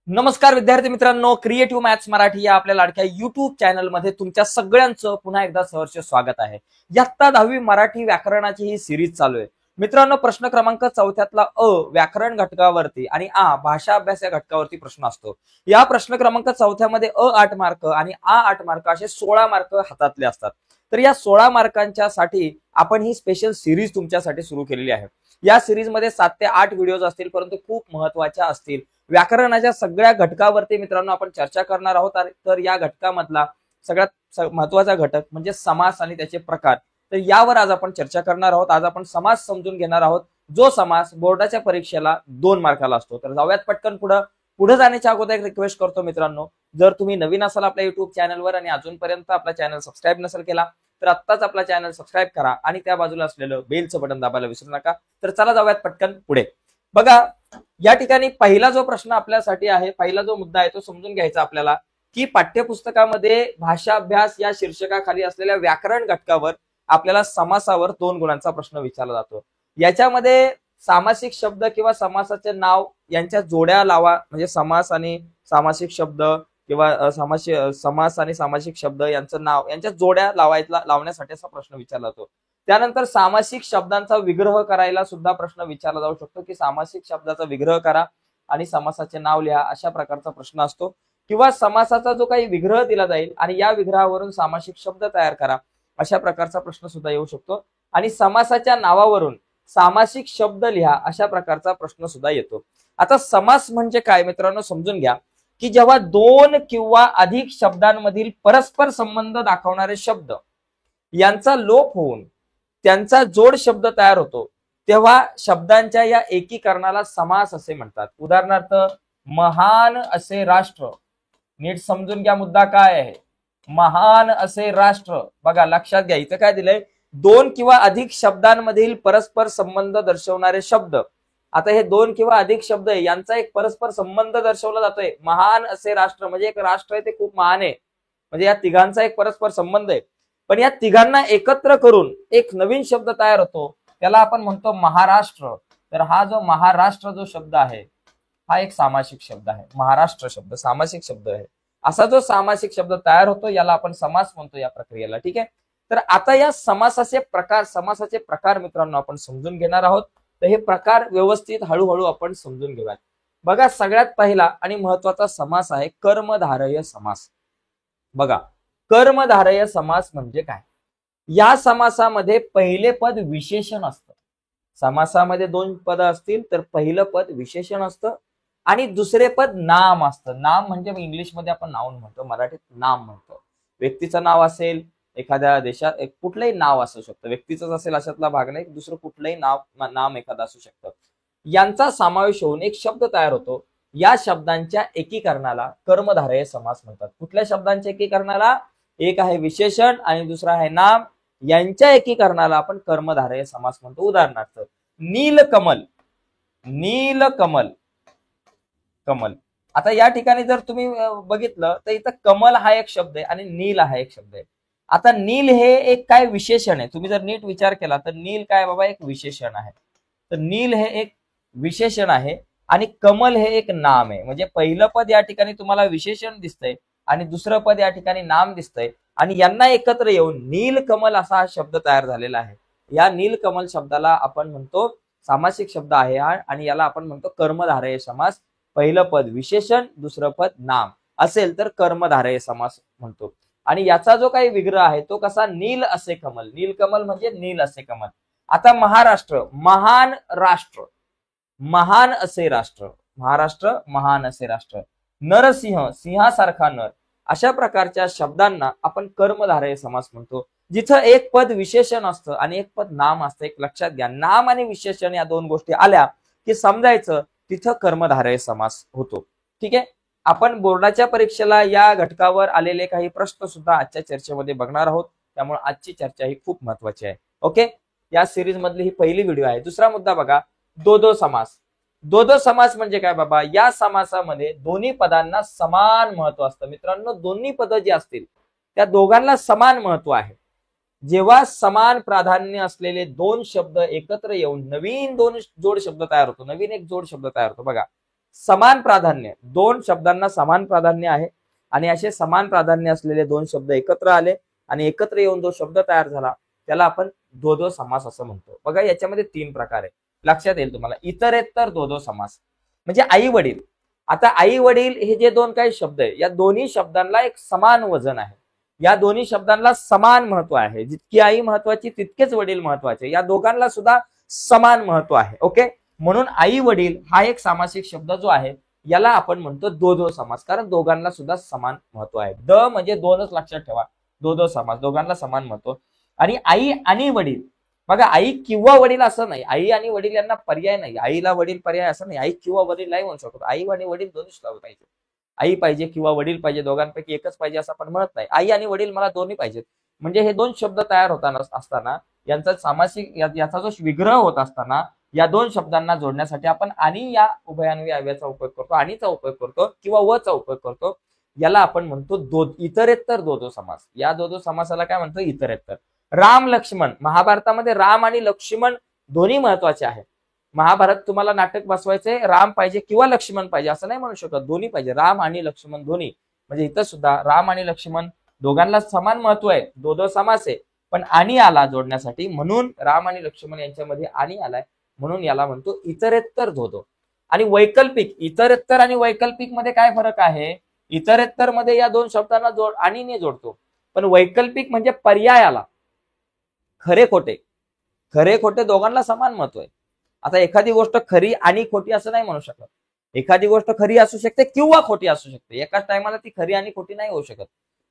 नमस्कार विद्यार्थी मित्रांनो, क्रिएटिव्ह मॅथ्स मराठी या आपल्या लाडक्या युट्यूब चॅनलमध्ये तुमच्या सगळ्यांचं पुन्हा एकदा सहर्ष स्वागत आहे। इयत्ता 10वी मराठी व्याकरणाची ही सिरीज चालू आहे। मित्रांनो, प्रश्न क्रमांक 4 अ व्याकरण घटकावरती आणि आ भाषा अभ्यास या घटकावरती प्रश्न असतो। या प्रश्न क्रमांक 4 मध्ये अ 8 मार्क आणि आ 8 मार्क असे 16 मार्क हातातले असतात। तर या 16 मार्कांच्या साठी आपण ही स्पेशल सिरीज तुमच्यासाठी सुरू केलेली आहे। या सिरीज मध्ये 7 ते 8 व्हिडिओज असतील, परंतु खूप महत्त्वाच्या असतील। व्याकरणाच्या सगळ्या घटकावरती मित्रांनो आपण चर्चा करणार आहोत। तर या घटकामधला सगळ्यात महत्त्वाचा घटक म्हणजे समास आणि त्याचे प्रकार। तर यावर आज आपण चर्चा करणार आहोत। आज आपण समास समजून घेणार आहोत, जो समास बोर्डाच्या परीक्षेला 2 मार्काला असतो। तर जाऊयात पटकन पुढे जाण्याच्या अगोदर एक रिक्वेस्ट करतो मित्रांनो, जर तुम्ही नवीन असाल आपल्या युट्यूब चॅनलवर आणि अजूनपर्यंत आपला चॅनल सबस्क्राईब नसेल केला तर आत्ताच आपला चॅनल सबस्क्राईब करा आणि त्या बाजूला असलेलं बेलचं बटन दाबायला विसरू नका। तर चला जाऊयात पटकन पुढे। बघा, या ठिकाणी पहिला जो प्रश्न आपल्यासाठी आहे, पहिला जो मुद्दा आहे तो समजून घ्यायचा आपल्याला, की पाठ्यपुस्तकामध्ये भाषा अभ्यास या शीर्षकाखाली असलेल्या व्याकरण घटकावर आपल्याला समासावर 2 गुणांचा प्रश्न विचारला जातो। याच्यामध्ये सामासिक शब्द किंवा समासाचे नाव यांच्या जोड्या लावा, म्हणजे समास आणि सामासिक शब्द किंवा समास आणि सामासिक शब्द यांचं नाव यांच्या जोड्या लावण्यासाठी असा प्रश्न विचारला जातो। त्यानंतर सामासिक शब्दांचा विग्रह करायला सुद्धा प्रश्न विचारला जाऊ शकतो, की सामासिक शब्दाचा विग्रह करा आणि समासाचे नाव लिहा, अशा प्रकारचा प्रश्न असतो। किंवा समासाचा जो काही विग्रह दिला जाईल आणि या विग्रहावरून सामासिक शब्द तयार करा, अशा प्रकारचा प्रश्न सुद्धा येऊ शकतो। आणि समासाच्या नावावरून सामासिक शब्द लिहा, अशा प्रकारचा प्रश्न सुद्धा येतो। आता समास म्हणजे काय मित्रांनो समजून घ्या, की जेव्हा 2 किंवा अधिक शब्दांमधील परस्पर संबंध दाखवणारे शब्द यांचा लोप होऊन त्यांचा जोड शब्द तयार होतो, तेव्हा शब्दांच्या या एकीकरणाला समास असे म्हणतात। उदाहरणार्थ, महान असे राष्ट्र। नीट समजून घ्या मुद्दा काय आहे। महान असे राष्ट्र, बघा लक्षात घ्या, इथं काय दिलंय, 2 किंवा अधिक शब्दांमधील परस्पर संबंध दर्शवणारे शब्द। आता हे 2 किंवा अधिक शब्द आहे, यांचा एक परस्पर संबंध दर्शवला जातोय। महान असे राष्ट्र म्हणजे एक राष्ट्र आहे ते खूप महान आहे, म्हणजे या तिघांचा एक परस्पर संबंध आहे। पण या तिघांना एकत्र करून एक नवीन शब्द तयार होतो, त्याला आपण म्हणतो महाराष्ट्र। तर हा जो महाराष्ट्र जो शब्द आहे हा एक सामासिक शब्द आहे। महाराष्ट्र शब्द सामासिक शब्द आहे। असा जो सामासिक शब्द तयार होतो याला आपण समास म्हणतो, या प्रक्रियेला। ठीक आहे, तर आता या समासाचे प्रकार मित्रांनो आपण समजून घेणार आहोत। तर हे प्रकार व्यवस्थित हळूहळू आपण समजून घेऊयात। बघा, सगळ्यात पहिला आणि महत्वाचा समास आहे कर्मधारय समास। बघा, कर्मधारय समास म्हणजे काय? या समासामध्ये पहिले पद विशेषण असतं। समासामध्ये 2 पद असतील तर पहिलं पद विशेषण असतं आणि दुसरे पद नाम असतं। नाम म्हणजे इंग्लिशमध्ये आपण नाउन म्हणतो, मराठीत नाम म्हणतो। व्यक्तीचं नाव असेल, एखाद्या देशात कुठलंही नाव असू शकतं, व्यक्तीचंच असेल अशातला भाग नाही, दुसरं कुठलंही नाम एखादं असू शकतं। यांचा समावेश होऊन एक शब्द तयार होतो। या शब्दांच्या एकीकरणाला कर्मधारय समास म्हणतात। कुठल्या शब्दांच्या एकीकरणाला? एक आहे विशेषण आणि दुसरा आहे नाम, यांच्या एकीकरणाला आपण कर्मधारय समास म्हणतो। उदाहरणार्थ, नीलकमल, नीलकमल, कमल। आता या ठिकाणी जर तुम्ही बघितलं तर इथं कमल हा एक शब्द आहे आणि नील हा एक शब्द आहे। आता नील हे एक काय विशेषण आहे, तुम्ही जर नीट विचार केला तर नील काय बाबा, एक विशेषण आहे। तर नील हे एक विशेषण आहे आणि कमल हे एक नाम आहे। म्हणजे पहिलं पद या ठिकाणी तुम्हाला विशेषण दिसतंय आणि दुसरं पद या ठिकाणी नाम दिसतंय आणि यांना एकत्र येऊन नीलकमल असा हा शब्द तयार झालेला आहे। या नीलकमल शब्दाला आपण म्हणतो सामासिक शब्द आहे आणि याला आपण म्हणतो कर्मधारय समास। पहिलं पद विशेषण, दुसरं पद नाम असेल तर कर्मधारय समास म्हणतो। आणि याचा जो काही विग्रह आहे तो कसा? नील असे कमल। नीलकमल म्हणजे नील असे कमल। आता महाराष्ट्र, महान राष्ट्र, महान असे राष्ट्र, महाराष्ट्र महान असे राष्ट्र। नरसिंह, सिंहासारखा नर, अशा प्रकारच्या शब्दांना आपण कर्मधारय समास म्हणतो, जिथं एक पद विशेषण असतं आणि एक पद नाम असतं। एक लक्षात घ्या, नाम आणि विशेषण या 2 गोष्टी आल्या की समजायचं तिथं कर्मधारय समास होतो। ठीक आहे, आपण बोर्डाच्या परीक्षेला या घटकावर आलेले काही प्रश्न सुद्धा आजच्या चर्चेमध्ये बघणार आहोत, त्यामुळे आजची चर्चा ही खूप महत्वाची आहे। ओके, या सिरीज मधली ही पहिली व्हिडिओ आहे। दुसरा मुद्दा बघा, दो समास। दो समास म्हणजे काय बाबा? या समासामध्ये दोन्ही पदांना समान महत्व असतं। मित्रांनो, दोन्ही पद जे असतील त्या दोघांना समान महत्व आहे। जेव्हा समान प्राधान्य असलेले 2 शब्द एकत्र येऊन नवीन 2 जोड शब्द तयार होतो, नवीन एक जोड शब्द तयार होतो। बघा, समान प्राधान्य, दोन शब्दांना समान प्राधान्य आहे आणि असे समान प्राधान्य असलेले दोन शब्द एकत्र आले आणि एकत्र येऊन जो शब्द तयार झाला त्याला आपण द्वंद्व समास असं म्हणतो. बघा याच्यामध्ये तीन प्रकार आहे, लक्षात येईल तुम्हाला. इतरेतर द्वंद्व समास म्हणजे आई वडील. आता आई वडील हे जे दोन काही शब्द आहे या दोन्ही शब्दांना एक समान वजन आहे, या दोन्ही शब्दांना समान महत्व आहे. जितकी आई महत्वाची तितकेच वडील महत्वाचे, या दोघांना सुद्धा समान महत्व आहे. ओके, म्हणून आई वडील हा एक सामासिक शब्द जो आहे याला आपण म्हणतो द्वंद्व समास, कारण दोघांना सुद्धा समान महत्व आहे. द म्हणजे दोनच लक्षात ठेवा, द्वंद्व समास दोघांना समान महत्व. आणि आई आणि वडील, बघा आई किंवा वडील असं नाही, आई आणि वडील यांना पर्याय नाही, आईला वडील पर्याय असं नाही, आई किंवा वडील नाही म्हणू शकतो. आई आणि वडील दोन्ही पाहिजे, आई पाहिजे किंवा वडील पाहिजे, दोघांपैकी एकच पाहिजे असं आपण म्हणत नाही. आई आणि वडील मला दोन्ही पाहिजेत. म्हणजे हे दोन शब्द तयार होताना असताना यांचा सामासिक याचा जो विग्रह होत असताना या दोन शब्दांना जोडण्यासाठी आपण आणि या उभयान्वी अव्ययाचा उपयोग करतो, आणीचा उपयोग करतो किंवा वचा उपयोग करतो. याला आपण म्हणतो इतरेत्तर द्वंद्व समास. या द्वंद्व समासाला काय म्हणतो? इतरेत्तर. राम लक्ष्मण, महाभारतामध्ये राम आणि लक्ष्मण दोन्ही महत्वाचे आहेत. महाभारत तुम्हाला नाटक बसवायचंय, राम पाहिजे किंवा लक्ष्मण पाहिजे असं नाही म्हणू शकत, दोन्ही पाहिजे, राम आणि लक्ष्मण दोन्ही. म्हणजे इथं सुद्धा राम आणि लक्ष्मण दोघांना समान महत्व आहे, द्वंद्व समास आहे, पण आणि आला जोडण्यासाठी, म्हणून राम आणि लक्ष्मण यांच्यामध्ये आणि आलाय म्हणून याला म्हणतो इतरेत्तर द्वंद्व. आणि वैकल्पिक, इतरेत्तर आणि वैकल्पिक मध्ये काय फरक आहे? इतरेत्तर मध्ये या दोन शब्दांना आणि जोडतो, पण वैकल्पिक म्हणजे पर्यायाला, खरे खोटे, खरे खोटे दोघांना समान महत्व आहे. आता एखादी गोष्ट खरी आणि खोटी असं नाही म्हणू शकत, एखादी गोष्ट खरी असू शकते किंवा खोटी असू शकते, एकाच टायमाला ती खरी आणि खोटी नाही होऊ शकत.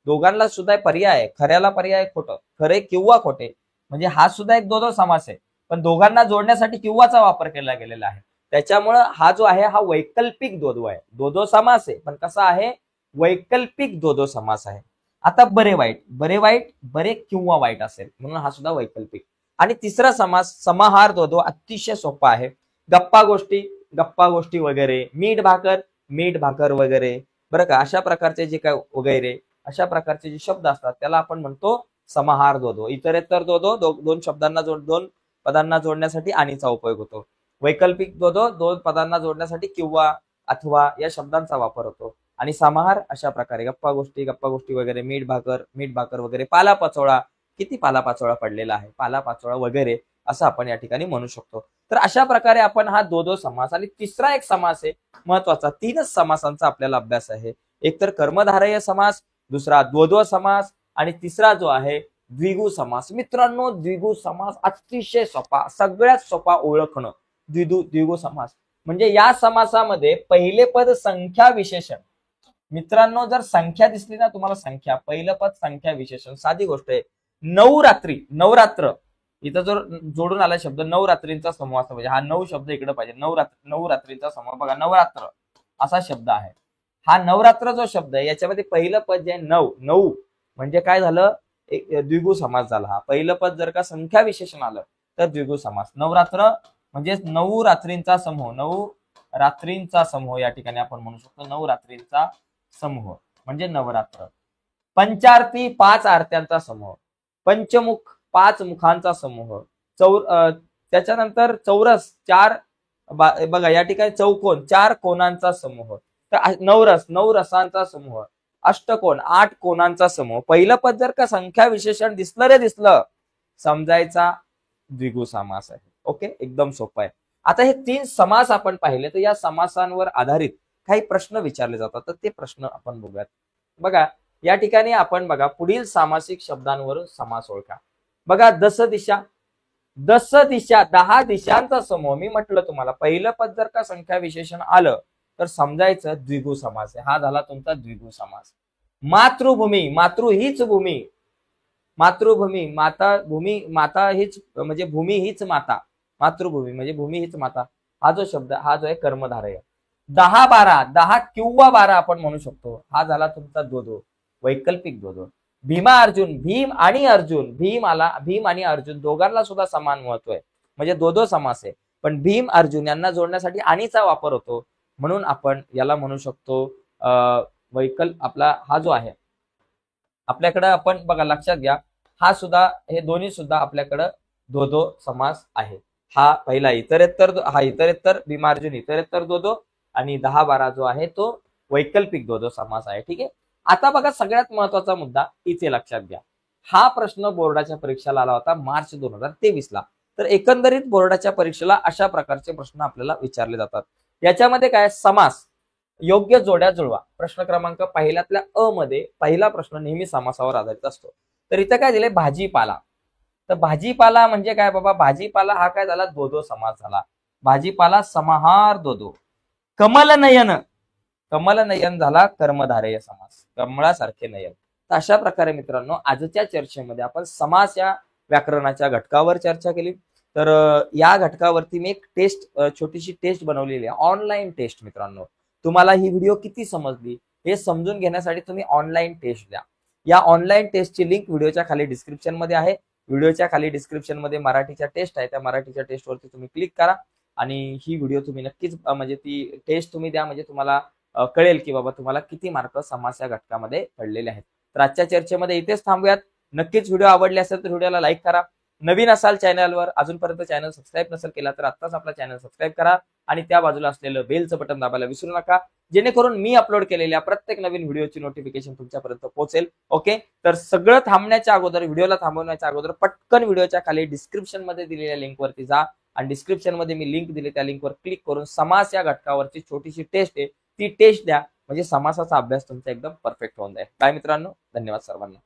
दोघांना सुद्धा पर्याय आहे, खऱ्याला पर्याय खोटं, खरे किंवा खोटे, म्हणजे हा सुद्धा एक द्वंद्व समास आहे, पण दोघांना जोडण्यासाठी किंवाचा वापर केला गेलेला आहे. त्याच्यामुळं हा जो आहे हा वैकल्पिक द्वंद्व आहे. द्वंद्व समास आहे पण कसा आहे? वैकल्पिक द्वंद्व समास आहे. आता बरे वाईट, बरे वाईट, बरे किंवा वाईट असेल म्हणून हा सुद्धा वैकल्पिक. आणि तिसरा समास समाहार द्वंद्व अतिशय सोपा आहे. गप्पा गोष्टी वगैरे, मीठ भाकर वगैरे, बरं का, अशा प्रकारचे जे काय वगैरे अशा प्रकारचे जे शब्द असतात त्याला आपण म्हणतो समाहार द्वंद्व. इतरेत्तर द्वंद्व दोन शब्दांना दोन पदांना जोडण्यासाठी आणीचा उपयोग होतो. वैकल्पिक द्वंद्व दोन पदांना जोडण्यासाठी किंवा अथवा या शब्दांचा वापर होतो. आणि समाहार अशा प्रकारे गप्पा गोष्टी वगैरे, मीठ भाकर वगैरे, पालापाचोळा, किती पालापाचोळा पडलेला आहे, पालापाचोळा वगैरे असं आपण या ठिकाणी म्हणू शकतो. तर अशा प्रकारे आपण हा द्वंद्व समास. आणि तिसरा एक समास आहे महत्वाचा, तीनच समासांचा आपल्याला अभ्यास आहे. एक तर कर्मधारय समास, दुसरा द्वंद्व समास आणि तिसरा जो आहे द्विगु समास. मित्रांनो, द्विगु समास अतिशय सोपा, सगळ्यात सोपा ओळखणं द्विगु समास. म्हणजे या समासामध्ये पहिले पद संख्या विशेषण. मित्रांनो, जर संख्या दिसली ना तुम्हाला, संख्या, पहिलं पद संख्या विशेषण, साधी गोष्ट आहे. नवरात्र, इथं जर जोडून आला शब्द नवरात्रींचा समूह असं पाहिजे. हा 9 शब्द इकडे पाहिजे, नवरात्रीचा समूह. बघा, नवरात्र असा शब्द आहे. हा नवरात्र जो शब्द आहे याच्यामध्ये पहिलं पद जे आहे नऊ म्हणजे काय झालं? एक द्विगु समास झाला. हा पहिलं पद जर का संख्या विशेषण आलं तर द्विगु समास. नवरात्र म्हणजे 9 रात्रींचा समूह, 9 रात्रींचा समूह या ठिकाणी आपण म्हणू शकतो. 9 रात्रींचा समूह म्हणजे नवरात्र. पंचारती 5 आरत्यांचा समूह, पंचमुख 5 मुखांचा समूह, त्याच्यानंतर चौरस 4, बघा या ठिकाणी चौकोन 4 कोणांचा समूह, तर नवरस 9 रसांचा समूह, अष्टकोन 8 कोणांचा समूह. पहिलं पद जर का संख्या विशेषण दिसलं समजायचा द्विगु समास आहे. ओके, एकदम सोपं आहे. आता हे 3 समास आपण पाहिले, तर या समासांवर आधारित काही प्रश्न विचारले जातात, तर ते प्रश्न आपण बघूयात. बघा या ठिकाणी आपण बघा पुढील सामासिक शब्दांवरून समास ओळखा. बघा, दस दिशा 10 दिशांचा समूह. मी म्हटलं तुम्हाला पहिलं पद जर का संख्या विशेषण आलं तर समजायचं द्विगु समास आहे. हा झाला तुमचा द्विगु समास. मातृभूमी, मातृभूमी, माता हीच म्हणजे भूमी हीच माता, मातृभूमी म्हणजे भूमी हीच माता. हा जो शब्द, हा जो आहे कर्मधारय. 10 किंवा 12 आपण म्हणू शकतो. हा झाला तुमचा द्वंद्व, वैकल्पिक द्वंद्व. भीमा अर्जुन, भीम आणि अर्जुन, भीम आणि अर्जुन दोघांना सुद्धा समान महत्व आहे, म्हणजे द्वंद्व समास आहे. पण भीम अर्जुन यांना जोडण्यासाठी आणीचा वापर होतो म्हणून आपण याला म्हणू शकतो आपला हा जो आहे आपल्याकडं, आपण बघा लक्षात घ्या, हा सुद्धा, हे दोन्ही सुद्धा आपल्याकडं द्वंद्व समास आहे. हा पहिला इतरेत्तर, हा इतरेत्तर, भीमार्जुन इतरेत्तर द्वंद्व, आणि 10-12 जो आहे तो वैकल्पिक द्वंद्व समास आहे. ठीक आहे. आता बघा सगळ्यात महत्वाचा मुद्दा इथे लक्षात घ्या. हा प्रश्न बोर्डाच्या परीक्षेला आला होता मार्च 2023 ला. तर एकंदरीत बोर्डाच्या परीक्षेला अशा प्रकारचे प्रश्न आपल्याला विचारले जातात. याच्यामध्ये काय समास योग्य जोड्या जुळवा. प्रश्न क्रमांक पहिल्यातल्या अ मध्ये पहिला प्रश्न नेहमी समासावर आधारित असतो. तर इथं काय दिले भाजीपाला. तर भाजीपाला म्हणजे काय बाबा, भाजीपाला हा काय झाला द्वंद्व समास झाला. भाजीपाला समाहार द्वंद्व. कमलनयन, कमलनयन झाला कर्मधारय समास, कमळासारखे नयन. तर अशा प्रकारे मित्रांनो आजच्या चर्चेमध्ये आपण समास या व्याकरणाच्या घटकावर चर्चा केली. तर या घटकावरती मी एक छोटीशी टेस्ट बनवलेली आहे, ऑनलाईन टेस्ट. मित्रांनो तुम्हाला ही व्हिडिओ किती समजली हे समजून घेण्यासाठी तुम्ही ऑनलाईन टेस्ट द्या. या ऑनलाईन टेस्टची लिंक व्हिडिओच्या खाली डिस्क्रिप्शन मध्ये आहे. व्हिडिओच्या खाली डिस्क्रिप्शन मध्ये मराठीच्या टेस्ट आहे, त्या मराठीच्या टेस्टवरती तुम्ही क्लिक करा आणि ही व्हिडिओ तुम्ही नक्कीच म्हणजे ती टेस्ट तुम्ही द्या, म्हणजे तुम्हाला कळेल की बाबा तुम्हाला किती मार्क समास या घटकामध्ये पडलेले आहेत. तर आजच्या चर्चेमध्ये इथेच थांबूयात. नक्कीच व्हिडिओ आवडले असेल तर व्हिडिओला लाईक करा. नवीन असाल चॅनलवर, अजूनपर्यंत चॅनल सबस्क्राईब नसेल केला तर आत्ताच आपला चॅनल सबस्क्राईब करा आणि त्या बाजूला असलेलं बेलचं बटन दाबायला विसरू नका, जेणेकरून मी अपलोड केलेल्या प्रत्येक नवीन व्हिडिओची नोटिफिकेशन तुमच्यापर्यंत पोहोचेल. ओके, तर सगळं थांबण्याच्या अगोदर, व्हिडिओला थांबवण्याच्या अगोदर पटकन व्हिडिओच्या खाली डिस्क्रिप्शन मध्ये दिलेल्या लिंकवरती जा आणि डिस्क्रिप्शन मध्ये मी लिंक दिली त्या लिंकवर क्लिक करून समास या घटकावरची छोटीशी टेस्ट आहे ती टेस्ट द्या, म्हणजे समासाचा अभ्यास तुमचा एकदम परफेक्ट होऊन जाईल. काय मित्रांनो, धन्यवाद सर्वांना.